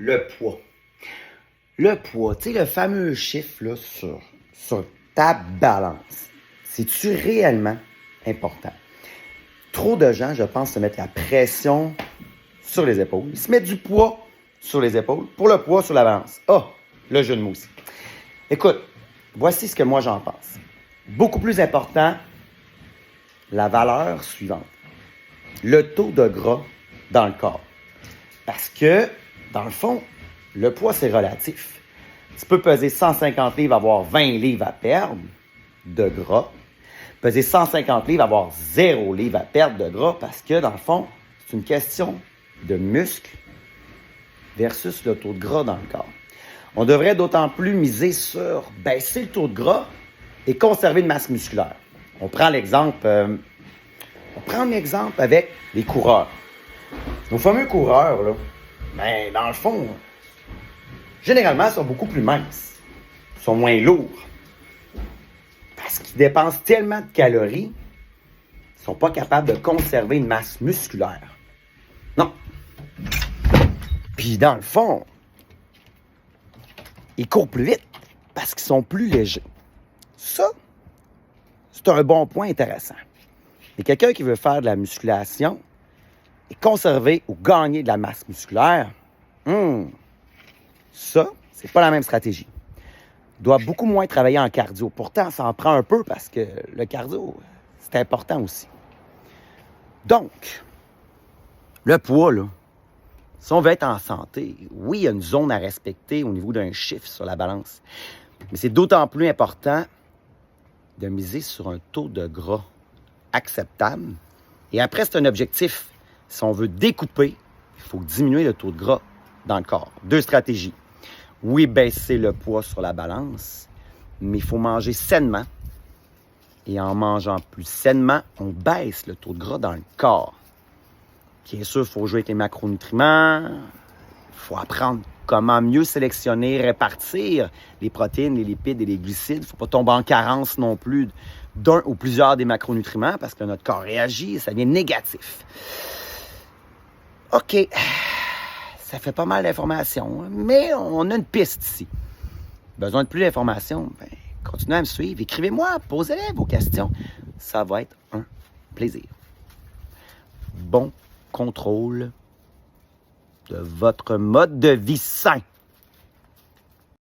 le poids. Le poids, tu sais, le fameux chiffre là, sur ta balance. C'est-tu réellement important? Trop de gens, je pense, se mettent la pression sur les épaules. Ils se mettent du poids sur les épaules pour le poids sur la balance. Ah, le jeu de mots aussi. Écoute, voici ce que moi j'en pense. Beaucoup plus important, la valeur suivante. Le taux de gras dans le corps. Parce que, dans le fond, le poids, c'est relatif. Tu peux peser 150 livres, avoir 20 livres à perdre de gras. Peser 150 livres, avoir 0 livres à perdre de gras parce que, dans le fond, c'est une question de muscle versus le taux de gras dans le corps. On devrait d'autant plus miser sur baisser le taux de gras et conserver une masse musculaire. On prend l'exemple avec les coureurs. Nos fameux coureurs, là, ben, dans le fond, généralement, ils sont beaucoup plus minces. Ils sont moins lourds. Parce qu'ils dépensent tellement de calories, ils ne sont pas capables de conserver une masse musculaire. Non. Puis, dans le fond, ils courent plus vite parce qu'ils sont plus légers. Ça, c'est un bon point intéressant. Et quelqu'un qui veut faire de la musculation et conserver ou gagner de la masse musculaire, ça, c'est pas la même stratégie. Il doit beaucoup moins travailler en cardio. Pourtant, ça en prend un peu parce que le cardio, c'est important aussi. Donc, le poids, là, si on veut être en santé, oui, il y a une zone à respecter au niveau d'un chiffre sur la balance. Mais c'est d'autant plus important de miser sur un taux de gras acceptable. Et après, c'est un objectif. Si on veut découper, il faut diminuer le taux de gras dans le corps. 2 stratégies. Oui, baisser le poids sur la balance, mais il faut manger sainement. Et en mangeant plus sainement, on baisse le taux de gras dans le corps. Bien sûr, il faut jouer avec les macronutriments. Il faut apprendre comment mieux sélectionner, répartir les protéines, les lipides et les glucides. Il ne faut pas tomber en carence non plus d'un ou plusieurs des macronutriments parce que notre corps réagit et ça devient négatif. OK. Ça fait pas mal d'informations, mais on a une piste ici. Besoin de plus d'informations? Ben, continuez à me suivre. Écrivez-moi, posez-les vos questions. Ça va être un plaisir. Bon contrôle de votre mode de vie sain.